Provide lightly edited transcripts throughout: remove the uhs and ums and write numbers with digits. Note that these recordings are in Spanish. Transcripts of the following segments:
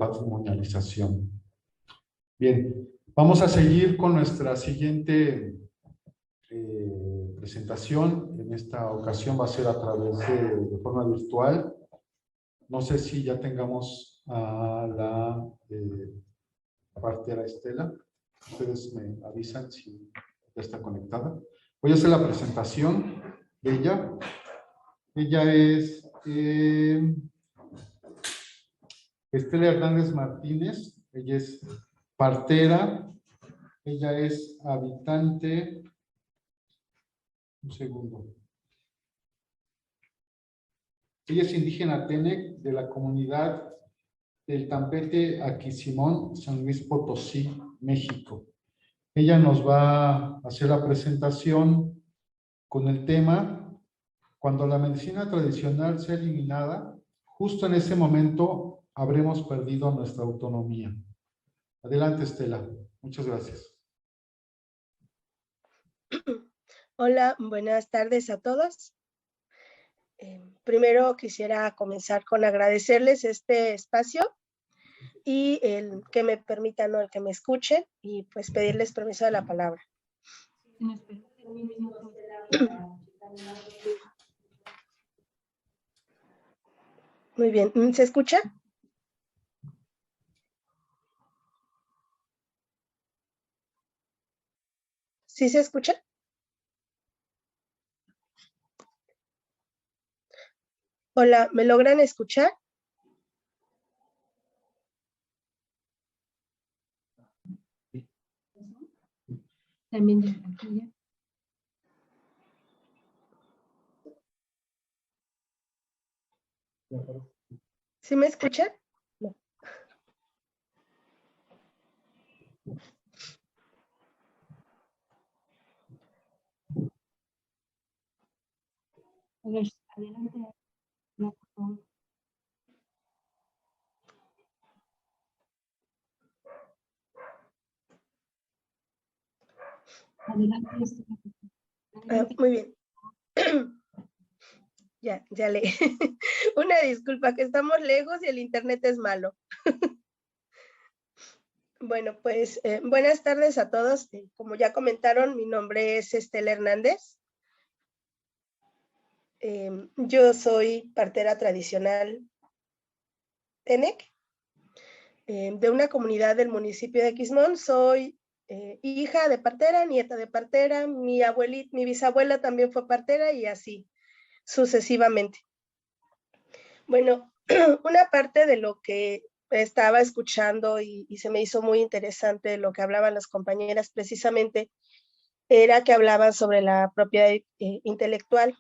patrimonialización. Bien, vamos a seguir con nuestra siguiente presentación. En esta ocasión va a ser a través de forma virtual. No sé si ya tengamos a la partera Estela. Ustedes me avisan si ya está conectada. Voy a hacer la presentación de ella. Ella es Estela Hernández Martínez. Ella es partera. Ella es habitante. Un segundo. Ella es indígena Tenec de la comunidad del Tampete Aquisimón, San Luis Potosí, México. Ella nos va a hacer la presentación con el tema: cuando la medicina tradicional sea eliminada, justo en ese momento habremos perdido nuestra autonomía. Adelante, Estela. Muchas gracias. Hola, buenas tardes a todos. Primero quisiera comenzar con agradecerles este espacio y el que me permitan, ¿no?, el que me escuchen, y pues pedirles permiso de la palabra. Muy bien, ¿se escucha? ¿Sí se escucha? Hola, ¿me logran escuchar? También ya. ¿Sí me escuchan? No. A ver, adelante. No, por favor. Adelante. Muy bien. Ya le. Una disculpa, que estamos lejos y el internet es malo. Bueno, pues buenas tardes a todos. Como ya comentaron, mi nombre es Estela Hernández. Yo soy partera tradicional Tenec, de una comunidad del municipio de Quismón. Soy hija de partera, nieta de partera, mi bisabuela también fue partera, y así sucesivamente. Bueno, una parte de lo que estaba escuchando y se me hizo muy interesante lo que hablaban las compañeras, precisamente era que hablaban sobre la propiedad intelectual.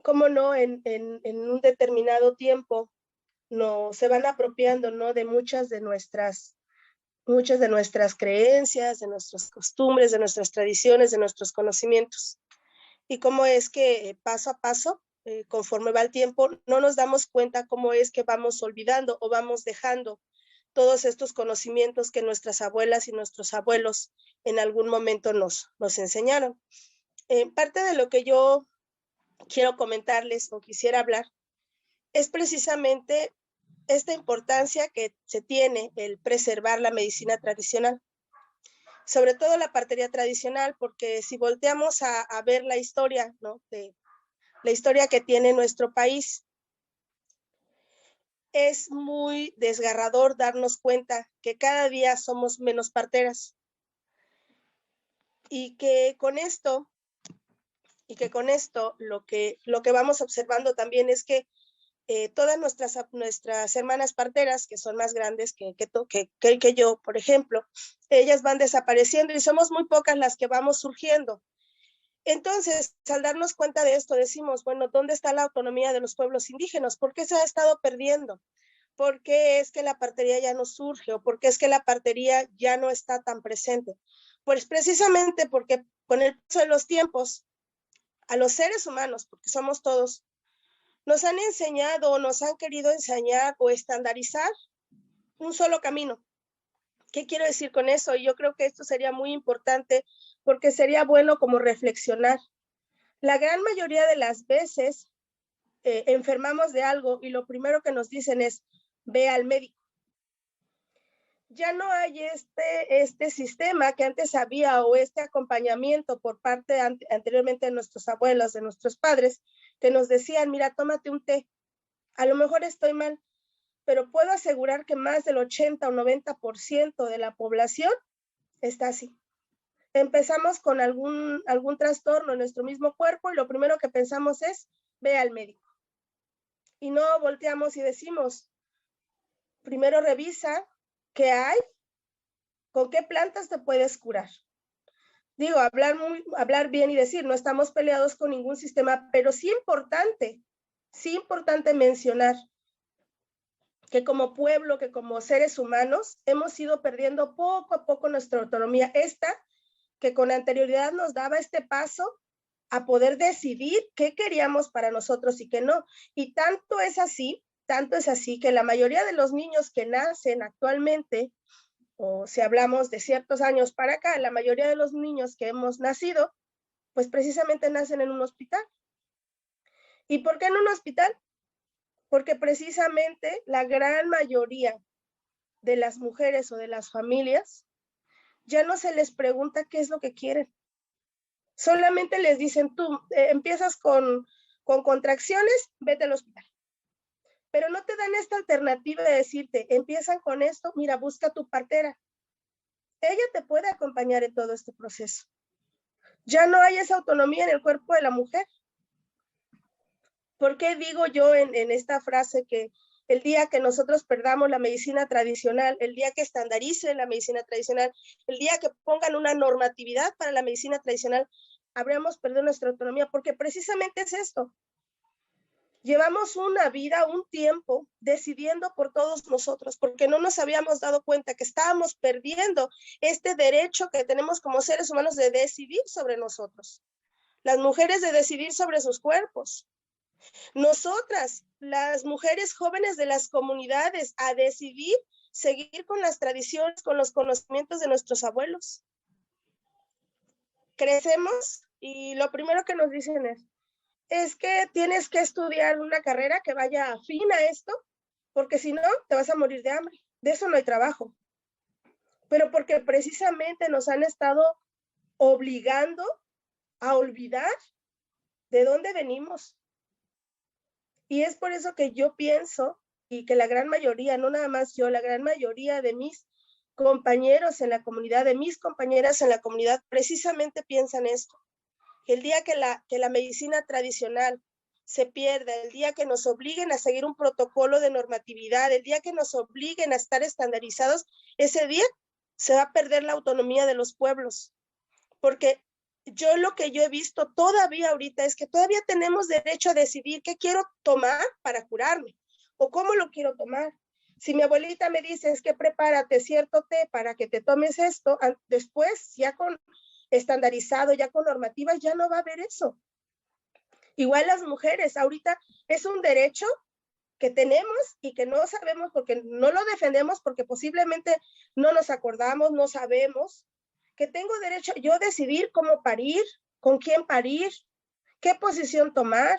Cómo no, en un determinado tiempo se van apropiando, ¿no?, de muchas de nuestras creencias, de nuestras costumbres, de nuestras tradiciones, de nuestros conocimientos. Y cómo es que paso a paso, conforme va el tiempo, no nos damos cuenta cómo es que vamos olvidando o vamos dejando todos estos conocimientos que nuestras abuelas y nuestros abuelos en algún momento nos enseñaron. Parte de lo que yo quiero comentarles o quisiera hablar es precisamente esta importancia que se tiene el preservar la medicina tradicional, sobre todo la partería tradicional, porque si volteamos a ver la historia, ¿no?, de la historia que tiene nuestro país, es muy desgarrador darnos cuenta que cada día somos menos parteras, y que con esto lo que vamos observando también es que todas nuestras hermanas parteras, que son más grandes que yo, por ejemplo, ellas van desapareciendo y somos muy pocas las que vamos surgiendo. Entonces, al darnos cuenta de esto, decimos, bueno, ¿dónde está la autonomía de los pueblos indígenas? ¿Por qué se ha estado perdiendo? ¿Por qué es que la partería ya no surge? ¿O por qué es que la partería ya no está tan presente? Pues precisamente porque con el paso de los tiempos, a los seres humanos, porque somos todos, nos han enseñado, nos han querido enseñar o estandarizar un solo camino. ¿Qué quiero decir con eso? Y yo creo que esto sería muy importante, porque sería bueno como reflexionar. La gran mayoría de las veces enfermamos de algo y lo primero que nos dicen es, ve al médico. ya no hay este sistema que antes había o este acompañamiento por parte anteriormente de nuestros abuelos, de nuestros padres, que nos decían, mira, tómate un té. A lo mejor estoy mal, pero puedo asegurar que más del 80 o 90% de la población está así. Empezamos con algún trastorno en nuestro mismo cuerpo y lo primero que pensamos es, ve al médico. Y no volteamos y decimos, primero revisa qué hay, con qué plantas te puedes curar. Digo, hablar bien y decir, no estamos peleados con ningún sistema, pero sí importante mencionar que como pueblo, que como seres humanos, hemos ido perdiendo poco a poco nuestra autonomía. Esta que con anterioridad nos daba este paso a poder decidir qué queríamos para nosotros y qué no. Y tanto es así que la mayoría de los niños que nacen actualmente, o si hablamos de ciertos años para acá, la mayoría de los niños que hemos nacido, pues precisamente nacen en un hospital. ¿Y por qué en un hospital? Porque precisamente la gran mayoría de las mujeres o de las familias ya no se les pregunta qué es lo que quieren. Solamente les dicen, tú empiezas con contracciones, vete al hospital. Pero no te dan esta alternativa de decirte, empiezan con esto, mira, busca tu partera. Ella te puede acompañar en todo este proceso. Ya no hay esa autonomía en el cuerpo de la mujer. ¿Por qué digo yo en esta frase que el día que nosotros perdamos la medicina tradicional, el día que estandaricen la medicina tradicional, el día que pongan una normatividad para la medicina tradicional, habremos perdido nuestra autonomía? Porque precisamente es esto. Llevamos una vida, un tiempo, decidiendo por todos nosotros, porque no nos habíamos dado cuenta que estábamos perdiendo este derecho que tenemos como seres humanos de decidir sobre nosotros. Las mujeres de decidir sobre sus cuerpos. Nosotras, las mujeres jóvenes de las comunidades, a decidir seguir con las tradiciones, con los conocimientos de nuestros abuelos. Crecemos y lo primero que nos dicen es que tienes que estudiar una carrera que vaya afín a esto, porque si no, te vas a morir de hambre. De eso no hay trabajo. Pero porque precisamente nos han estado obligando a olvidar de dónde venimos. Y es por eso que yo pienso, y que la gran mayoría, no nada más yo, la gran mayoría de mis compañeros en la comunidad, de mis compañeras en la comunidad, precisamente piensan esto. El día que la medicina tradicional se pierda, el día que nos obliguen a seguir un protocolo de normatividad, el día que nos obliguen a estar estandarizados, ese día se va a perder la autonomía de los pueblos. Porque lo que yo he visto todavía ahorita es que todavía tenemos derecho a decidir qué quiero tomar para curarme o cómo lo quiero tomar. Si mi abuelita me dice, es que prepárate cierto té para que te tomes esto, después ya con estandarizado, ya con normativas, ya no va a haber eso. Igual las mujeres, ahorita es un derecho que tenemos y que no sabemos porque no lo defendemos, porque posiblemente no nos acordamos, no sabemos, que tengo derecho yo a decidir cómo parir, con quién parir, qué posición tomar,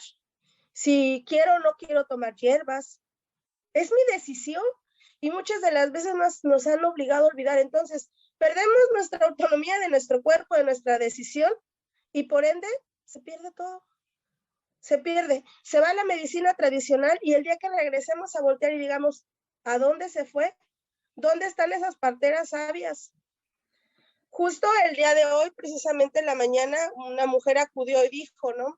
si quiero o no quiero tomar hierbas. Es mi decisión y muchas de las veces nos han obligado a olvidar. Entonces, perdemos nuestra autonomía de nuestro cuerpo, de nuestra decisión y por ende se pierde todo. Se pierde, se va la medicina tradicional y el día que regresemos a voltear y digamos, ¿a dónde se fue? ¿Dónde están esas parteras sabias? Justo el día de hoy, precisamente en la mañana, una mujer acudió y dijo, ¿no?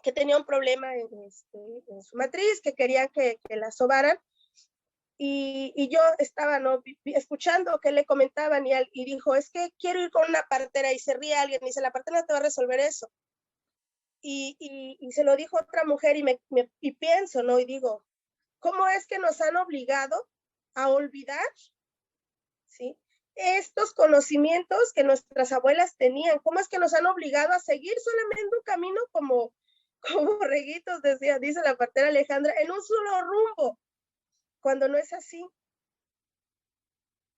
Que tenía un problema en su matriz, que quería que la sobaran. Y yo estaba, ¿no?, escuchando que le comentaban y dijo, es que quiero ir con una partera, y se ríe alguien y dice, la partera no te va a resolver eso. Y se lo dijo otra mujer y pienso, ¿no? Y digo, ¿cómo es que nos han obligado a olvidar, ¿sí?, estos conocimientos que nuestras abuelas tenían? ¿Cómo es que nos han obligado a seguir solamente un camino como borreguitos, dice la partera Alejandra, en un solo rumbo, cuando no es así?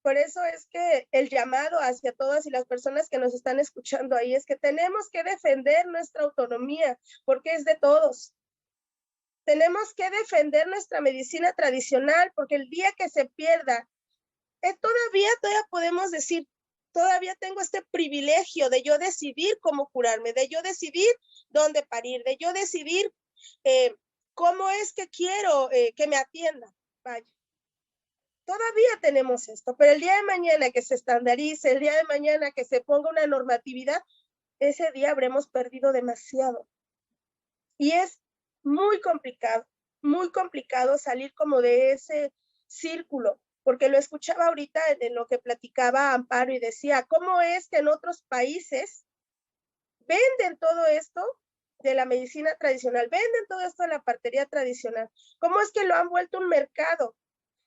Por eso es que el llamado hacia todas y las personas que nos están escuchando ahí es que tenemos que defender nuestra autonomía, porque es de todos. Tenemos que defender nuestra medicina tradicional, porque el día que se pierda Todavía podemos decir, todavía tengo este privilegio de yo decidir cómo curarme, de yo decidir dónde parir, de yo decidir cómo es que quiero que me atiendan. Vaya. Todavía tenemos esto, pero el día de mañana que se estandarice, el día de mañana que se ponga una normatividad, ese día habremos perdido demasiado. Y es muy complicado salir como de ese círculo, porque lo escuchaba ahorita en lo que platicaba Amparo y decía, ¿cómo es que en otros países venden todo esto de la medicina tradicional, venden todo esto de la partería tradicional? ¿Cómo es que lo han vuelto un mercado?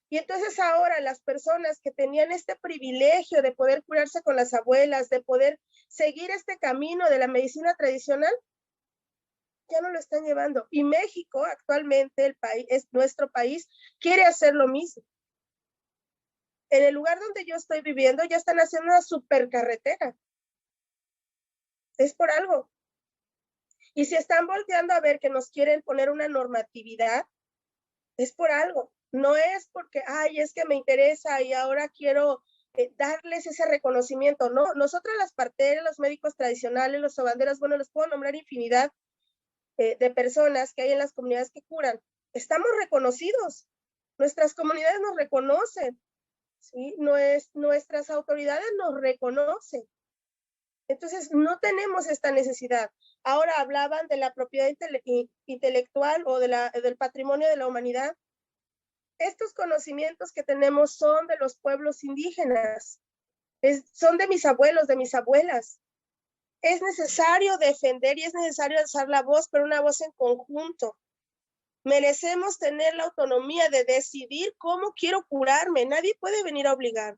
Y entonces ahora las personas que tenían este privilegio de poder curarse con las abuelas, de poder seguir este camino de la medicina tradicional, ya no lo están llevando. Y México actualmente, el país, es nuestro país, quiere hacer lo mismo. En el lugar donde yo estoy viviendo ya están haciendo una supercarretera. Es por algo. Y si están volteando a ver que nos quieren poner una normatividad, es por algo. No es porque, ay, es que me interesa y ahora quiero darles ese reconocimiento. No, nosotros las parteras, los médicos tradicionales, los sobanderos, bueno, les puedo nombrar infinidad de personas que hay en las comunidades que curan. Estamos reconocidos. Nuestras comunidades nos reconocen. ¿Sí? Nuestras autoridades nos reconocen. Entonces, no tenemos esta necesidad. Ahora hablaban de la propiedad intelectual o del patrimonio de la humanidad. Estos conocimientos que tenemos son de los pueblos indígenas, son de mis abuelos, de mis abuelas. Es necesario defender y es necesario alzar la voz, pero una voz en conjunto. Merecemos tener la autonomía de decidir cómo quiero curarme. Nadie puede venir a obligar.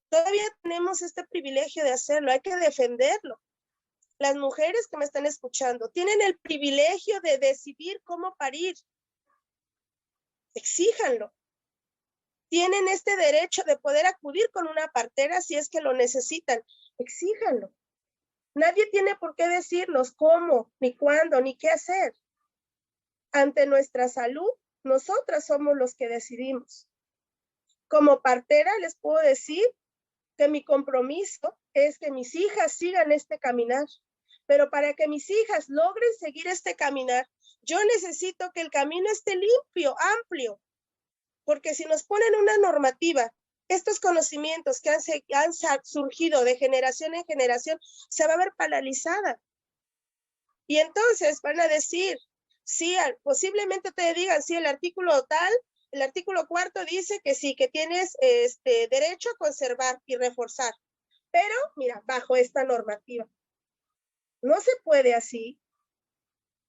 Todavía tenemos este privilegio de hacerlo, hay que defenderlo. Las mujeres que me están escuchando tienen el privilegio de decidir cómo parir. Exíjanlo. Tienen este derecho de poder acudir con una partera si es que lo necesitan. Exíjanlo. Nadie tiene por qué decirnos cómo, ni cuándo, ni qué hacer. Ante nuestra salud, nosotras somos los que decidimos. Como partera les puedo decir que mi compromiso es que mis hijas sigan este caminar. Pero para que mis hijas logren seguir este caminar, yo necesito que el camino esté limpio, amplio. Porque si nos ponen una normativa, estos conocimientos que han surgido de generación en generación, se va a ver paralizada. Y entonces van a decir, sí, posiblemente te digan, sí, el artículo tal, el artículo 4 dice que sí, que tienes derecho a conservar y reforzar. Pero, mira, bajo esta normativa. No se puede así.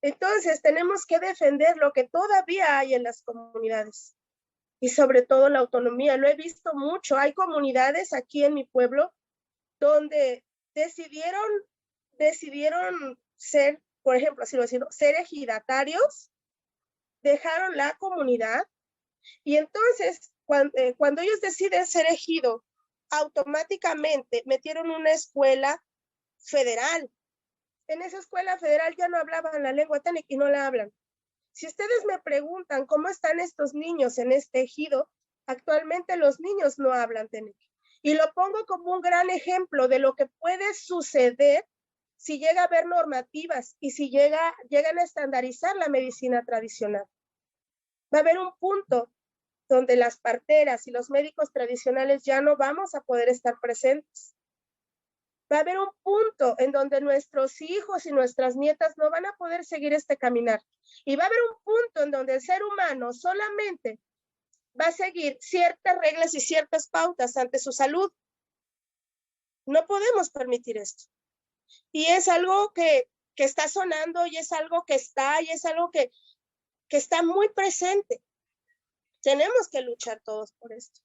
Entonces, tenemos que defender lo que todavía hay en las comunidades. Y sobre todo la autonomía. Lo he visto mucho. Hay comunidades aquí en mi pueblo donde decidieron ser, por ejemplo, así lo decimos, ser ejidatarios, dejaron la comunidad y entonces cuando ellos deciden ser ejido, automáticamente metieron una escuela federal. En esa escuela federal ya no hablaban la lengua técnica y no la hablan. Si ustedes me preguntan cómo están estos niños en este ejido, actualmente los niños no hablan Teneque. Y lo pongo como un gran ejemplo de lo que puede suceder si llega a haber normativas y si llegan a estandarizar la medicina tradicional. Va a haber un punto donde las parteras y los médicos tradicionales ya no vamos a poder estar presentes. Va a haber un punto en donde nuestros hijos y nuestras nietas no van a poder seguir este caminar. Y va a haber un punto en donde el ser humano solamente va a seguir ciertas reglas y ciertas pautas ante su salud. No podemos permitir esto. Y es algo que está sonando y es algo que está y es algo que está muy presente. Tenemos que luchar todos por esto.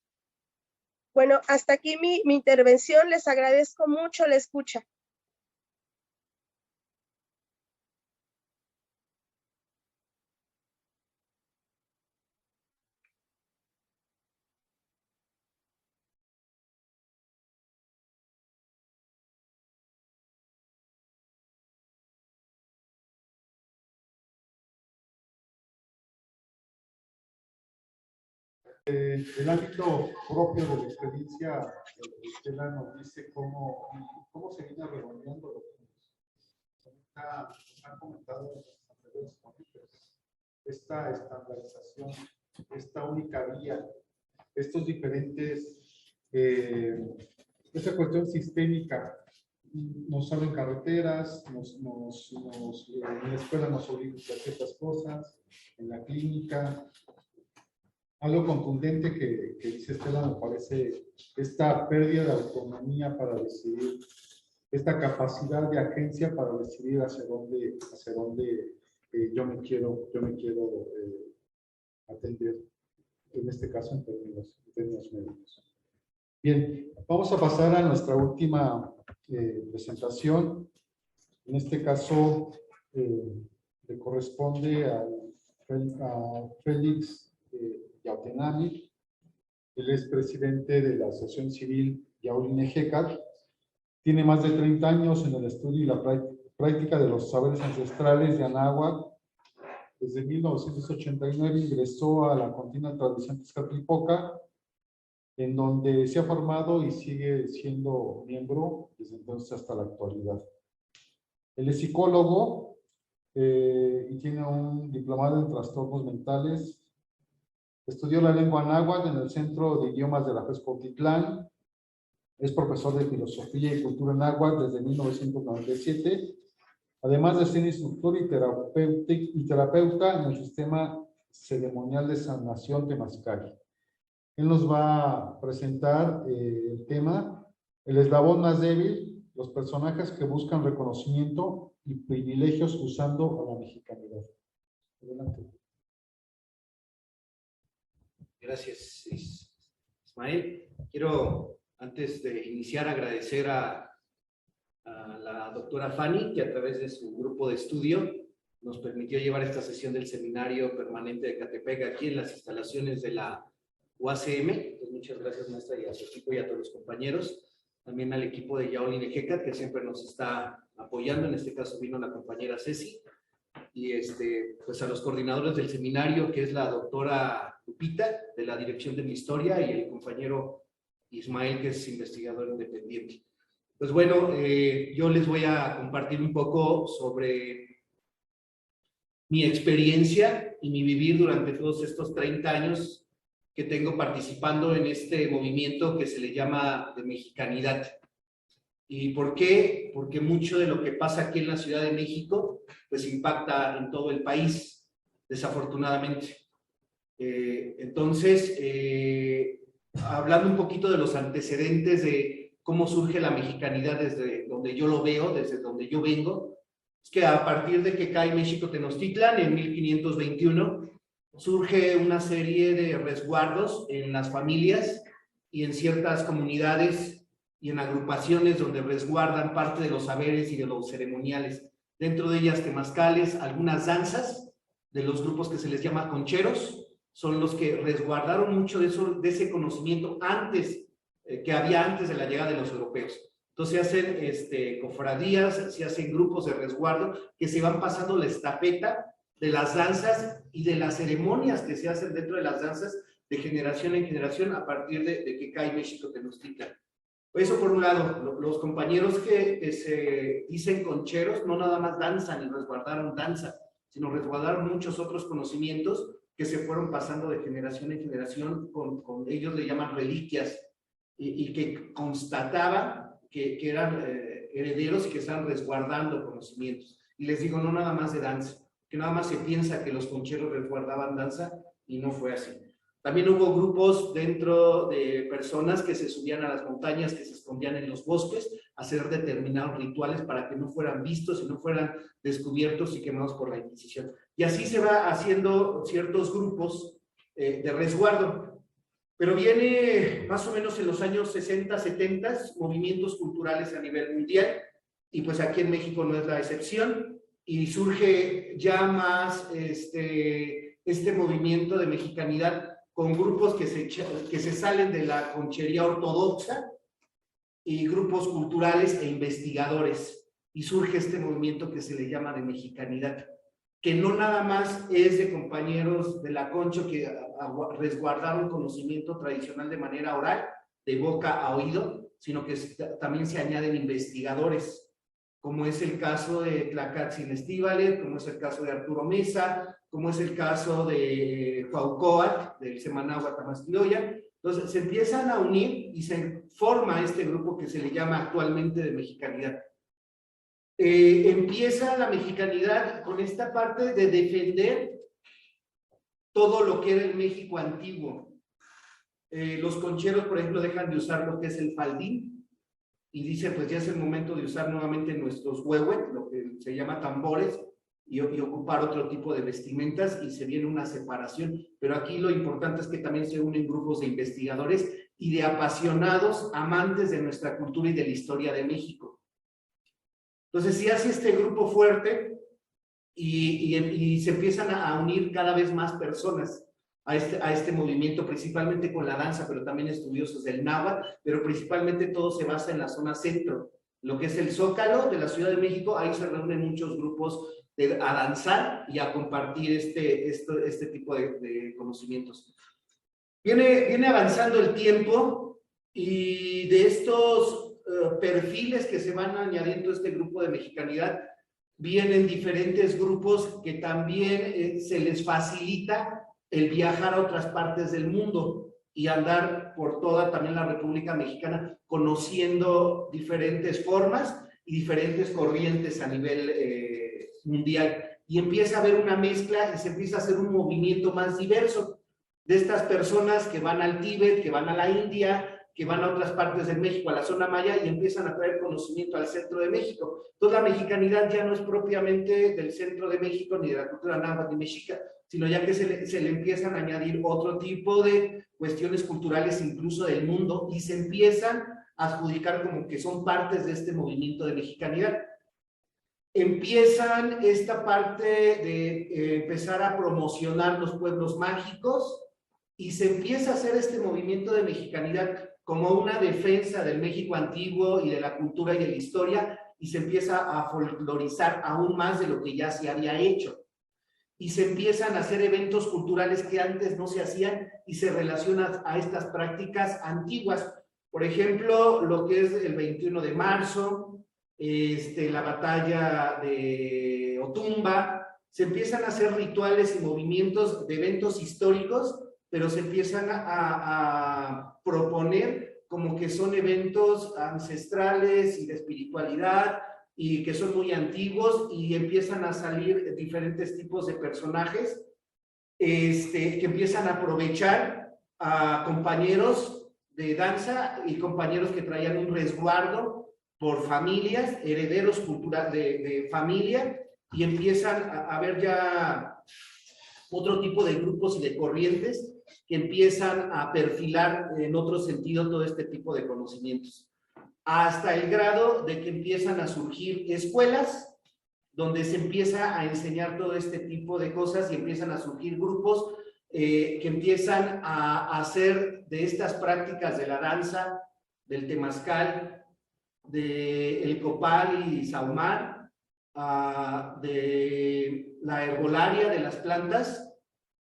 Bueno, hasta aquí mi intervención. Les agradezco mucho la escucha. el ámbito propio de la experiencia, Estela nos dice cómo se viene redondeando lo que nos han comentado en los anteriores ponentes. Esta estandarización, esta única vía, estos diferentes, esta cuestión sistémica, nos abren carreteras, en la escuela nos obligan a ciertas cosas, en la clínica. Algo contundente que dice Estela me parece esta pérdida de autonomía para decidir, esta capacidad de agencia para decidir hacia dónde yo me quiero atender, en este caso en términos médicos. Bien, vamos a pasar a nuestra última presentación. En este caso le corresponde a Félix Yautenami. Él es presidente de la Asociación Civil Yauli Nejecat. Tiene más de 30 años en el estudio y la práctica de los saberes ancestrales de Anáhuac. Desde 1989 ingresó a la continua tradición tezcatlipoca, en donde se ha formado y sigue siendo miembro desde entonces hasta la actualidad. Él es psicólogo y tiene un diplomado en trastornos mentales. Estudió la lengua náhuatl en el Centro de Idiomas de la FES Cuautitlán. Es profesor de Filosofía y Cultura náhuatl desde 1997, además de ser instructor y terapeuta en el sistema ceremonial de sanación temazcal. Él nos va a presentar el tema, el eslabón más débil, los personajes que buscan reconocimiento y privilegios usando a la mexicanidad. Adelante. Gracias, Ismael. Quiero, antes de iniciar, agradecer a la doctora Fanny, que a través de su grupo de estudio nos permitió llevar esta sesión del Seminario Permanente de Catepec aquí en las instalaciones de la UACM. Pues muchas gracias, maestra, y a su equipo y a todos los compañeros. También al equipo de Yauli Nejecat, que siempre nos está apoyando. En este caso vino la compañera Ceci. Y pues a los coordinadores del seminario, que es la doctora Lupita, de la Dirección de mi Historia, y el compañero Ismael, que es investigador independiente. Pues bueno, yo les voy a compartir un poco sobre mi experiencia y mi vivir durante todos estos 30 años que tengo participando en este movimiento que se le llama de mexicanidad. ¿Y por qué? Porque mucho de lo que pasa aquí en la Ciudad de México pues impacta en todo el país, desafortunadamente. Entonces, hablando un poquito de los antecedentes de cómo surge la mexicanidad desde donde yo lo veo, desde donde yo vengo, es que a partir de que cae México Tenochtitlan en 1521, surge una serie de resguardos en las familias y en ciertas comunidades y en agrupaciones donde resguardan parte de los saberes y de los ceremoniales. Dentro de ellas temazcales, algunas danzas de los grupos que se les llama concheros, son los que resguardaron mucho de ese conocimiento antes, que había antes de la llegada de los europeos. Entonces se hacen cofradías, se hacen grupos de resguardo que se van pasando la estafeta de las danzas y de las ceremonias que se hacen dentro de las danzas de generación en generación a partir de que cae México Tenochtitlan. Eso por un lado. Los compañeros que se dicen concheros no nada más danzan y resguardaron danza, sino resguardaron muchos otros conocimientos que se fueron pasando de generación en generación, con ellos le llaman reliquias, y que constataban que eran herederos y que estaban resguardando conocimientos. Y les digo, no nada más de danza, que nada más se piensa que los concheros resguardaban danza, y no fue así. También hubo grupos dentro de personas que se subían a las montañas, que se escondían en los bosques, a hacer determinados rituales para que no fueran vistos y no fueran descubiertos y quemados por la Inquisición. Y así se va haciendo ciertos grupos de resguardo. Pero viene más o menos en los años 60, 70, movimientos culturales a nivel mundial, y pues aquí en México no es la excepción, y surge ya más este movimiento de mexicanidad con grupos que se salen de la conchería ortodoxa y grupos culturales e investigadores. Y surge este movimiento que se le llama de mexicanidad, que no nada más es de compañeros de la concha que resguardar un conocimiento tradicional de manera oral, de boca a oído, sino que también se añaden investigadores, como es el caso de Tlacatzin Estíbales, como es el caso de Arturo Mesa, como es el caso de Cuauhcoatl, del Semanáhuac Tamaztiloyan. Entonces se empiezan a unir y se forma este grupo que se le llama actualmente de mexicanidad. Empieza la mexicanidad con esta parte de defender todo lo que era el México antiguo. Los concheros, por ejemplo, dejan de usar lo que es el faldín y dicen, pues ya es el momento de usar nuevamente nuestros huehuet, lo que se llama tambores, y ocupar otro tipo de vestimentas, y se viene una separación. Pero aquí lo importante es que también se unen grupos de investigadores y de apasionados amantes de nuestra cultura y de la historia de México. Entonces se hace este grupo fuerte y se empiezan a unir cada vez más personas a este movimiento, principalmente con la danza, pero también estudiosos del náhuatl, pero principalmente todo se basa en la zona centro, lo que es el Zócalo de la Ciudad de México. Ahí se reúnen muchos grupos a danzar y a compartir este tipo de conocimientos. Viene avanzando el tiempo, y de estos perfiles que se van añadiendo a este grupo de mexicanidad, vienen diferentes grupos que también se les facilita el viajar a otras partes del mundo y andar por toda también la República Mexicana, conociendo diferentes formas y diferentes corrientes a nivel mundial. Y empieza a haber una mezcla y se empieza a hacer un movimiento más diverso de estas personas que van al Tíbet, que van a la India, que van a otras partes de México, a la zona maya, y empiezan a traer conocimiento al centro de México. Entonces la mexicanidad ya no es propiamente del centro de México, ni de la cultura náhuatl ni mexica, sino ya que se le empiezan a añadir otro tipo de cuestiones culturales, incluso del mundo, y se empiezan a adjudicar como que son partes de este movimiento de mexicanidad. Empiezan esta parte de empezar a promocionar los pueblos mágicos, y se empieza a hacer este movimiento de mexicanidad como una defensa del México antiguo y de la cultura y de la historia, y se empieza a folclorizar aún más de lo que ya se había hecho. Y se empiezan a hacer eventos culturales que antes no se hacían y se relacionan a estas prácticas antiguas. Por ejemplo, lo que es el 21 de marzo, la batalla de Otumba, se empiezan a hacer rituales y movimientos de eventos históricos, pero se empiezan a proponer como que son eventos ancestrales y de espiritualidad, y que son muy antiguos, y empiezan a salir diferentes tipos de personajes que empiezan a aprovechar a compañeros de danza y compañeros que traían un resguardo por familias, herederos culturales de familia, y empiezan a ver ya otro tipo de grupos y de corrientes que empiezan a perfilar en otro sentido todo este tipo de conocimientos, hasta el grado de que empiezan a surgir escuelas donde se empieza a enseñar todo este tipo de cosas, y empiezan a surgir grupos que empiezan a hacer de estas prácticas de la danza, del temazcal, del copal y saumar, de la herbolaria de las plantas,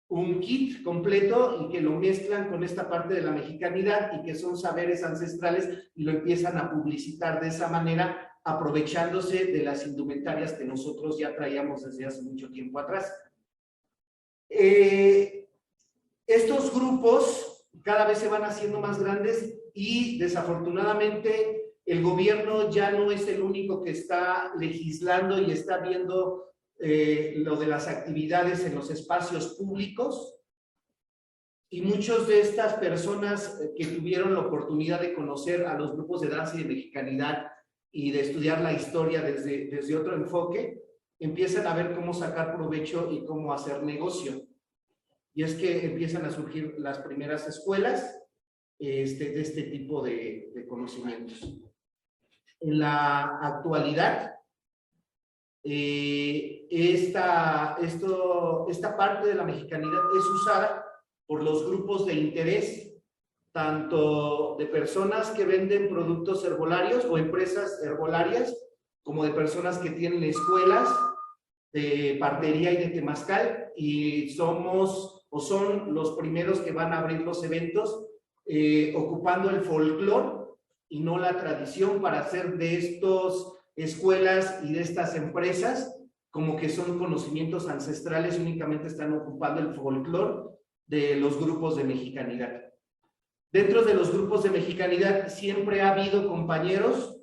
un kit completo, y que lo mezclan con esta parte de la mexicanidad y que son saberes ancestrales, y lo empiezan a publicitar de esa manera, aprovechándose de las indumentarias que nosotros ya traíamos desde hace mucho tiempo atrás. Estos grupos cada vez se van haciendo más grandes, y desafortunadamente el gobierno ya no es el único que está legislando y está viendo lo de las actividades en los espacios públicos, y muchas de estas personas que tuvieron la oportunidad de conocer a los grupos de danza y de mexicanidad y de estudiar la historia desde otro enfoque, empiezan a ver cómo sacar provecho y cómo hacer negocio. Y es que empiezan a surgir las primeras escuelas de este tipo de conocimientos. En la actualidad, esta parte de la mexicanidad es usada por los grupos de interés, tanto de personas que venden productos herbolarios o empresas herbolarias, como de personas que tienen escuelas de partería y de temazcal, y somos o son los primeros que van a abrir los eventos, ocupando el folclore y no la tradición, para hacer de estas escuelas y de estas empresas como que son conocimientos ancestrales, únicamente están ocupando el folclore de los grupos de mexicanidad. Dentro de los grupos de mexicanidad siempre ha habido compañeros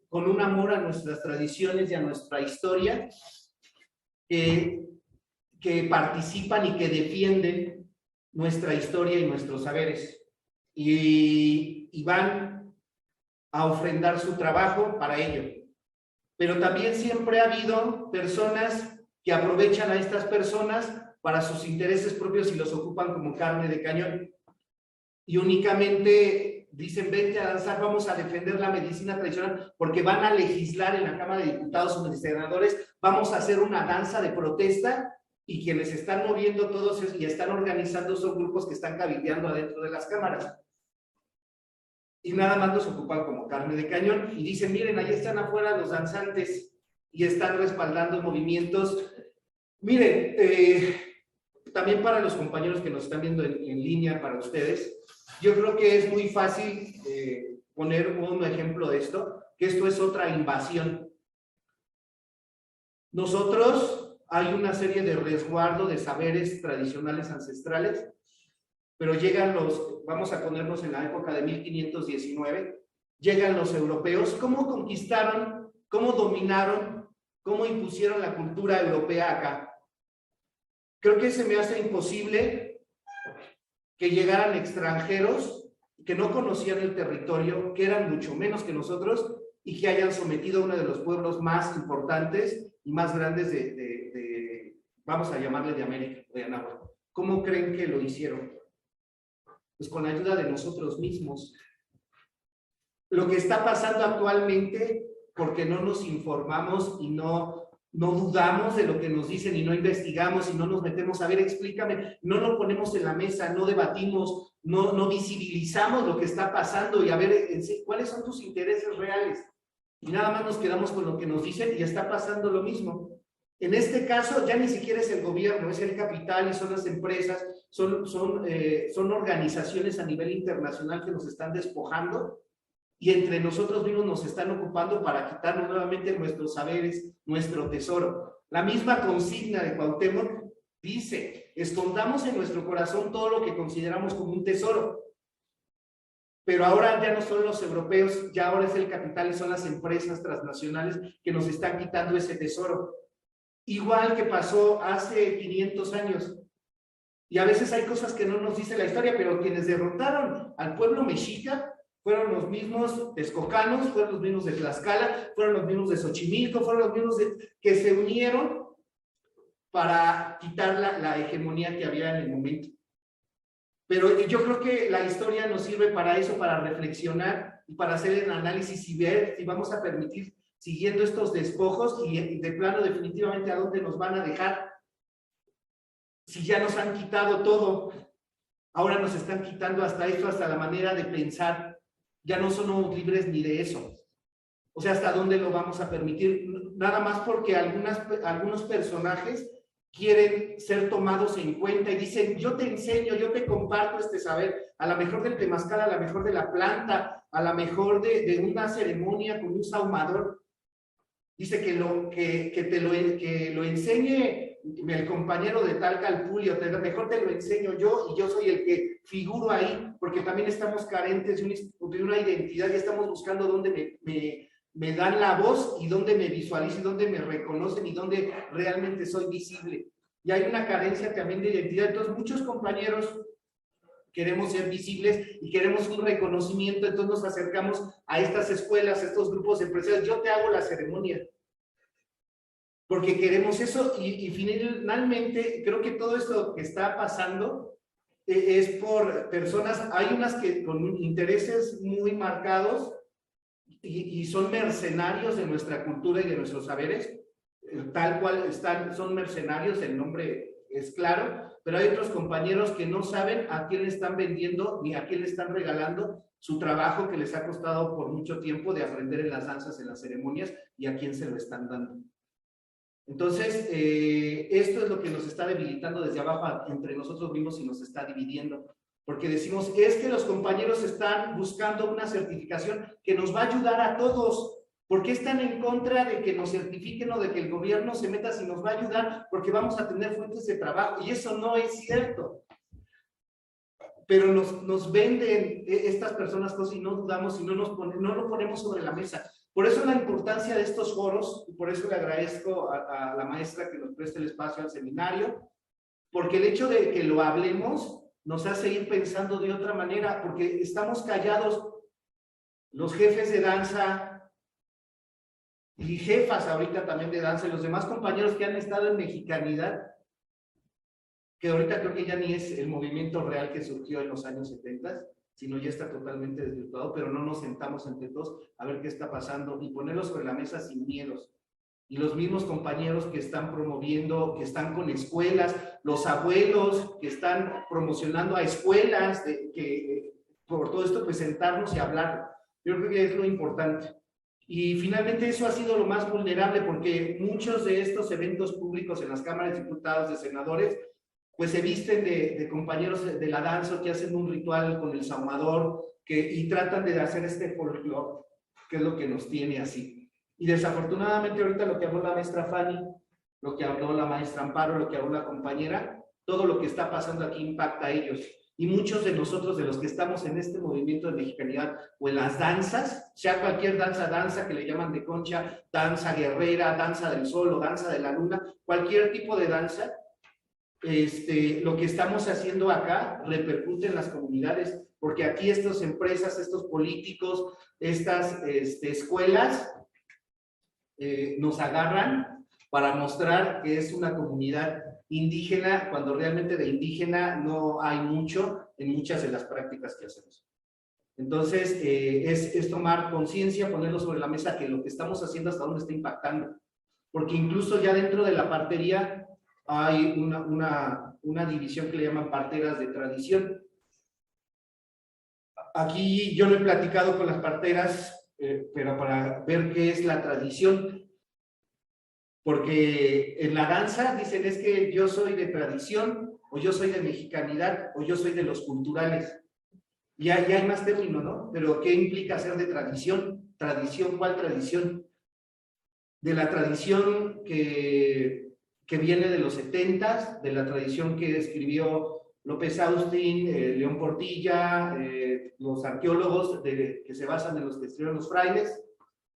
con un amor a nuestras tradiciones y a nuestra historia, que participan y que defienden nuestra historia y nuestros saberes, y van a ofrendar su trabajo para ello. Pero también siempre ha habido personas que aprovechan a estas personas para sus intereses propios y los ocupan como carne de cañón. Y únicamente dicen, vente a danzar, vamos a defender la medicina tradicional, porque van a legislar en la Cámara de Diputados o de Senadores, vamos a hacer una danza de protesta, y quienes están moviendo todos y están organizando son grupos que están cabildeando adentro de las cámaras. Y nada más los ocupan como carne de cañón, y dicen, miren, ahí están afuera los danzantes, y están respaldando movimientos. Miren, también para los compañeros que nos están viendo en línea, para ustedes, yo creo que es muy fácil poner un ejemplo de esto, que esto es otra invasión. Nosotros, hay una serie de resguardo de saberes tradicionales ancestrales, pero llegan vamos a ponernos en la época de 1519, llegan los europeos. ¿Cómo conquistaron, cómo dominaron, cómo impusieron la cultura europea acá? Creo que se me hace imposible que llegaran extranjeros que no conocían el territorio, que eran mucho menos que nosotros, y que hayan sometido a uno de los pueblos más importantes y más grandes vamos a llamarle de América, de Anáhuac. ¿Cómo creen que lo hicieron? Pues con la ayuda de nosotros mismos. Lo que está pasando actualmente, porque no nos informamos y no dudamos de lo que nos dicen y no investigamos y no nos metemos a ver, explícame, no lo ponemos en la mesa, no debatimos, no visibilizamos lo que está pasando y a ver en sí, cuáles son tus intereses reales. Y nada más nos quedamos con lo que nos dicen y está pasando lo mismo. En este caso ya ni siquiera es el gobierno, es el capital y son las empresas, son organizaciones a nivel internacional que nos están despojando, y entre nosotros mismos nos están ocupando para quitarnos nuevamente nuestros saberes, nuestro tesoro. La misma consigna de Cuauhtémoc dice, escondamos en nuestro corazón todo lo que consideramos como un tesoro. Pero ahora ya no son los europeos, ya ahora es el capital y son las empresas transnacionales que nos están quitando ese tesoro. Igual que pasó hace 500 años. Y a veces hay cosas que no nos dice la historia, pero quienes derrotaron al pueblo mexica fueron los mismos texcocanos, fueron los mismos de Tlaxcala, fueron los mismos de Xochimilco, fueron los mismos que se unieron para quitar la hegemonía que había en el momento. Pero yo creo que la historia nos sirve para eso, para reflexionar y para hacer el análisis y ver si vamos a permitir, siguiendo estos despojos, y de plano definitivamente a dónde nos van a dejar. Si ya nos han quitado todo, ahora nos están quitando hasta esto, hasta la manera de pensar. Ya no somos libres ni de eso. O sea, ¿hasta dónde lo vamos a permitir? Nada más porque algunos personajes quieren ser tomados en cuenta y dicen, yo te enseño, yo te comparto este saber, a lo mejor del temazcal, a lo mejor de la planta, a lo mejor de una ceremonia con un sahumador. Dice que lo enseñe el compañero de tal Calpulio, mejor te lo enseño yo, y yo soy el que figuro ahí, porque también estamos carentes de una identidad y estamos buscando dónde me dan la voz y dónde me visualizan, y dónde me reconocen y dónde realmente soy visible. Y hay una carencia también de identidad. Entonces muchos compañeros queremos ser visibles y queremos un reconocimiento, entonces nos acercamos a estas escuelas, a estos grupos empresariales. Yo te hago la ceremonia porque queremos eso, y finalmente creo que todo esto que está pasando es por personas, hay unas que con intereses muy marcados y son mercenarios de nuestra cultura y de nuestros saberes, tal cual son mercenarios, el nombre es claro, pero hay otros compañeros que no saben a quién le están vendiendo ni a quién le están regalando su trabajo que les ha costado por mucho tiempo de aprender en las danzas, en las ceremonias, y a quién se lo están dando. Entonces, esto es lo que nos está debilitando desde abajo entre nosotros mismos y nos está dividiendo. Porque decimos, es que los compañeros están buscando una certificación que nos va a ayudar a todos. ¿Por qué están en contra de que nos certifiquen o de que el gobierno se meta si nos va a ayudar? Porque vamos a tener fuentes de trabajo. Y eso no es cierto. Pero nos venden estas personas cosas y no dudamos y no lo ponemos sobre la mesa. Por eso la importancia de estos foros, y por eso le agradezco a la maestra que nos preste el espacio al seminario, porque el hecho de que lo hablemos nos hace ir pensando de otra manera, porque estamos callados los jefes de danza y jefas ahorita también de danza y los demás compañeros que han estado en mexicanidad, que ahorita creo que ya ni es el movimiento real que surgió en los años 70, sino ya está totalmente desvirtuado, pero no nos sentamos entre todos a ver qué está pasando y ponerlo sobre la mesa sin miedos. Y los mismos compañeros que están promoviendo, que están con escuelas, los abuelos que están promocionando a escuelas, por todo esto, pues sentarnos y hablar. Yo creo que es lo importante. Y finalmente eso ha sido lo más vulnerable, porque muchos de estos eventos públicos en las cámaras de diputados, de senadores, pues se visten de compañeros de la danza que hacen un ritual con el saumador y tratan de hacer este folclore, que es lo que nos tiene así. Y desafortunadamente ahorita lo que habló la maestra Fanny, lo que habló la maestra Amparo, lo que habló la compañera, todo lo que está pasando aquí impacta a ellos. Y muchos de nosotros, de los que estamos en este movimiento de mexicanidad o en las danzas, sea cualquier danza que le llaman de concha, danza guerrera, danza del sol o danza de la luna, cualquier tipo de danza, lo que estamos haciendo acá repercute en las comunidades, porque aquí estas empresas, estos políticos, estas escuelas nos agarran para mostrar que es una comunidad indígena, cuando realmente de indígena no hay mucho en muchas de las prácticas que hacemos. Entonces, es tomar conciencia, ponerlo sobre la mesa, que lo que estamos haciendo hasta dónde está impactando, porque incluso ya dentro de la partería hay una división que le llaman parteras de tradición. Aquí yo no he platicado con las parteras, pero para ver qué es la tradición, porque en la danza dicen es que yo soy de tradición, o yo soy de mexicanidad, o yo soy de los culturales. Ya hay más términos, ¿no? Pero ¿qué implica ser de tradición? ¿Tradición? ¿Cuál tradición? De la tradición que viene de los 70s, de la tradición que escribió López Austin, León Portilla, los arqueólogos que se basan en los que escribieron los frailes,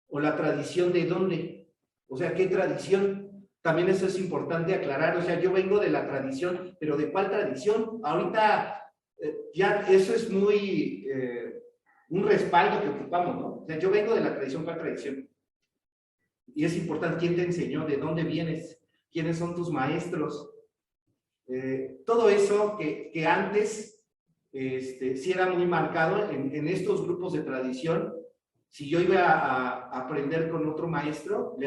o la tradición de dónde, o sea, ¿qué tradición? También eso es importante aclarar, o sea, yo vengo de la tradición, pero ¿de cuál tradición? Ahorita ya eso es muy un respaldo que ocupamos, ¿no? O sea, yo vengo de la tradición, ¿cuál tradición? Y es importante quién te enseñó, de dónde vienes, quiénes son tus maestros. Todo eso que antes sí era muy marcado en estos grupos de tradición. Si yo iba a aprender con otro maestro,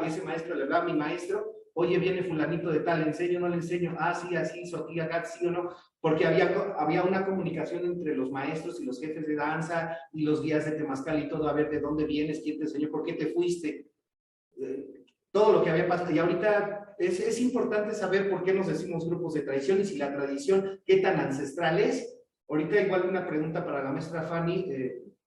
ese maestro le hablaba a mi maestro, oye, viene fulanito de tal, ¿le enseño o no le enseño? Ah, sí, así hizo aquí, acá, sí o no, porque había una comunicación entre los maestros y los jefes de danza y los guías de temazcal y todo, a ver de dónde vienes, quién te enseñó, por qué te fuiste, todo lo que había pasado. Y ahorita es importante saber por qué nos decimos grupos de tradición y si la tradición, qué tan ancestral es. Ahorita igual una pregunta para la maestra Fanny,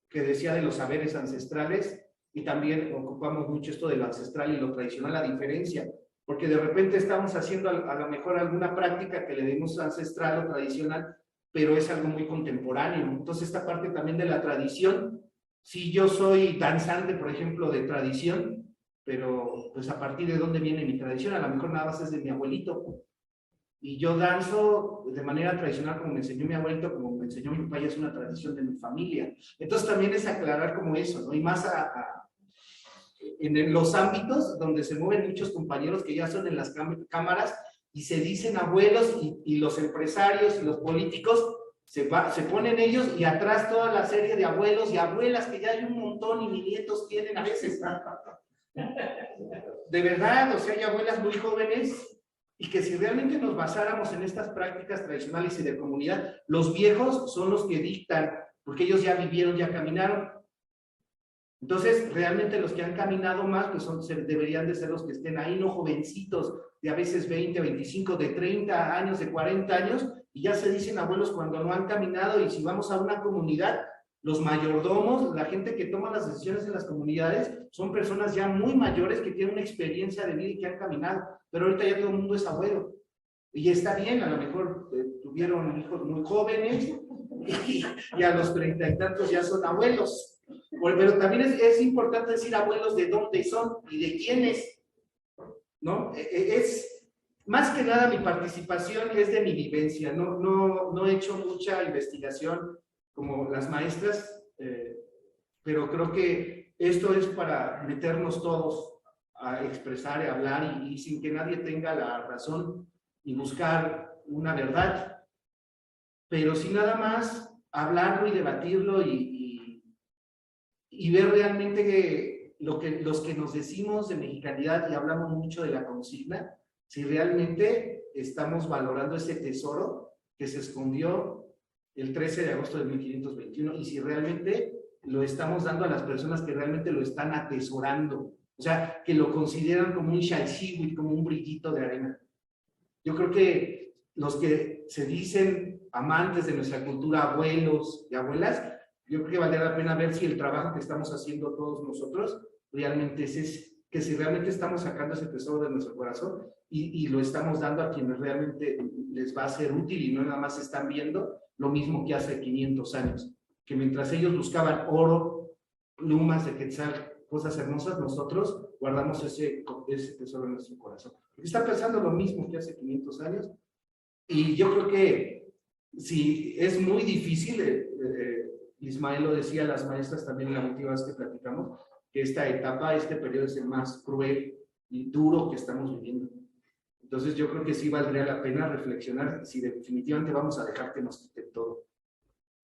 que decía de los saberes ancestrales, y también ocupamos mucho esto de lo ancestral y lo tradicional, la diferencia, porque de repente estamos haciendo a lo mejor alguna práctica que le demos ancestral o tradicional, pero es algo muy contemporáneo. Entonces esta parte también de la tradición, si yo soy danzante, por ejemplo, de tradición, pero pues a partir de dónde viene mi tradición, a lo mejor nada más es de mi abuelito, y yo danzo de manera tradicional como me enseñó mi abuelito, como me enseñó mi papá, y es una tradición de mi familia. Entonces también es aclarar como eso, ¿no? Y más en los ámbitos donde se mueven muchos compañeros que ya son en las cámaras y se dicen abuelos, y los empresarios y los políticos se ponen ellos, y atrás toda la serie de abuelos y abuelas que ya hay un montón y mis nietos tienen a veces. De verdad, o sea, hay abuelas muy jóvenes, y que si realmente nos basáramos en estas prácticas tradicionales y de comunidad, los viejos son los que dictan, porque ellos ya vivieron, ya caminaron. Entonces, realmente los que han caminado más, pues deberían de ser los que estén ahí, no jovencitos, de a veces 20, 25, de 30 años, de 40 años, y ya se dicen abuelos cuando no han caminado. Y si vamos a una comunidad, los mayordomos, la gente que toma las decisiones en las comunidades, son personas ya muy mayores que tienen una experiencia de vida y que han caminado, pero ahorita ya todo el mundo es abuelo. Y está bien, a lo mejor tuvieron hijos muy jóvenes y a los 30 y tantos ya son abuelos. Pero también es importante decir abuelos de dónde son y de quiénes, ¿no? Es más que nada mi participación es de mi vivencia, no he hecho mucha investigación como las maestras, pero creo que esto es para meternos todos a expresar, a hablar y sin que nadie tenga la razón y buscar una verdad, pero sin nada más hablarlo y debatirlo y ver realmente que los que nos decimos de mexicanidad y hablamos mucho de la consigna, si realmente estamos valorando ese tesoro que se escondió el 13 de agosto de 1521 y si realmente lo estamos dando a las personas que realmente lo están atesorando, o sea, que lo consideran como un shalshiwit, como un brillito de arena. Yo creo que los que se dicen amantes de nuestra cultura, abuelos y abuelas, yo creo que vale la pena ver si el trabajo que estamos haciendo todos nosotros realmente es ese, que si realmente estamos sacando ese tesoro de nuestro corazón y lo estamos dando a quienes realmente les va a ser útil y no nada más están viendo lo mismo que hace 500 años, que mientras ellos buscaban oro, plumas de quetzal, cosas hermosas, nosotros guardamos ese tesoro en nuestro corazón. Está pensando lo mismo que hace 500 años y yo creo que si es muy difícil, Ismael lo decía, las maestras también la última vez que platicamos, que esta etapa, este periodo es el más cruel y duro que estamos viviendo. Entonces yo creo que sí valdría la pena reflexionar si definitivamente vamos a dejar que nos quiten todo,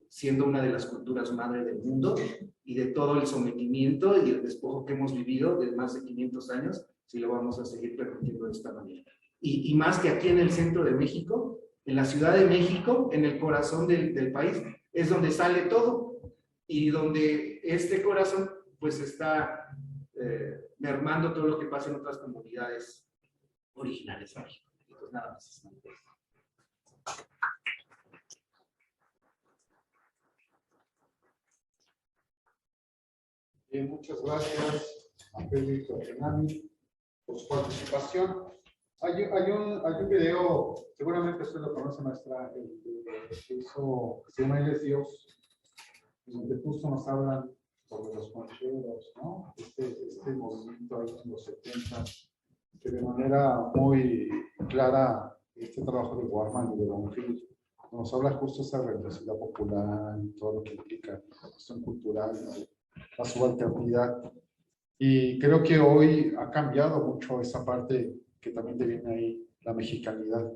siendo una de las culturas madre del mundo y de todo el sometimiento y el despojo que hemos vivido de más de 500 años, si lo vamos a seguir permitiendo de esta manera. Y más que aquí en el centro de México, en la Ciudad de México, en el corazón del país, es donde sale todo y donde este corazón pues está mermando todo lo que pasa en otras comunidades originales de México. Entonces, nada más. Bien, muchas gracias a Félix y a Fernando por su participación. Hay un video, seguramente usted lo conoce, maestra, que hizo, que se llama Él es Dios, donde justo nos hablan sobre los concheros, ¿no? Este movimiento ahí en los 70, que de manera muy clara, este trabajo de Warman y de Bonfil nos habla justo de esa religiosidad popular y todo lo que implica la cuestión cultural, la subalternidad. Y creo que hoy ha cambiado mucho esa parte que también te viene ahí, la mexicanidad.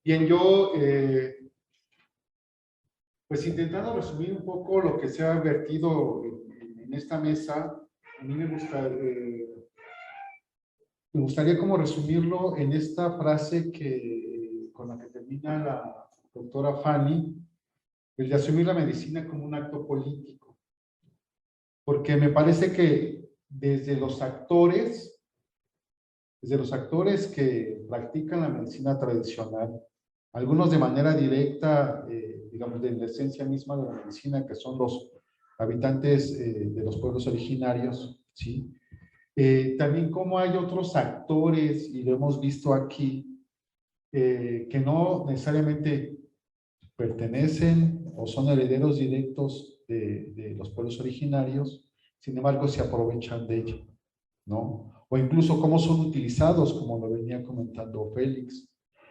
Bien, yo, pues intentando resumir un poco lo que se ha vertido en esta mesa, a mí me gustaría como resumirlo en esta frase con la que termina la doctora Fanny, el de asumir la medicina como un acto político. Porque me parece que desde los actores que practican la medicina tradicional, algunos de manera directa, digamos, de la esencia misma de la medicina, que son los habitantes de los pueblos originarios, ¿sí? También como hay otros actores, y lo hemos visto aquí, que no necesariamente pertenecen o son herederos directos de los pueblos originarios, sin embargo se aprovechan de ello, ¿no? O incluso cómo son utilizados, como lo venía comentando Félix,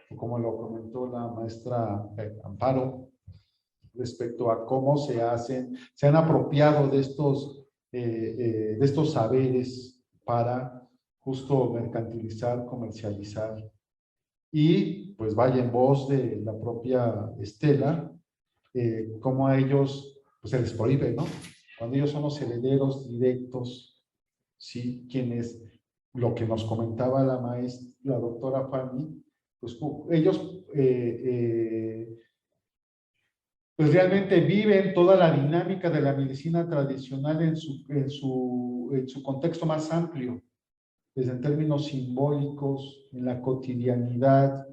o como lo comentó la maestra Amparo, respecto a cómo se han apropiado de estos saberes para justo mercantilizar, comercializar. Y pues vaya en voz de la propia Estela, cómo a ellos pues, se les prohíbe, ¿no? Cuando ellos son los herederos directos, ¿sí? Quienes, lo que nos comentaba la doctora Fanny, pues ellos pues realmente viven toda la dinámica de la medicina tradicional en su contexto más amplio, desde en términos simbólicos, en la cotidianidad,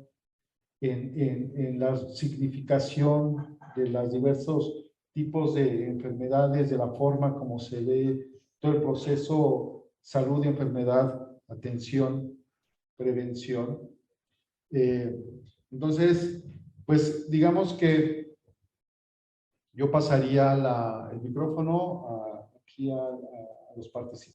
en la significación de los diversos tipos de enfermedades, de la forma como se ve todo el proceso salud y enfermedad, atención, prevención. Entonces, pues digamos que yo pasaría el micrófono aquí a los participantes.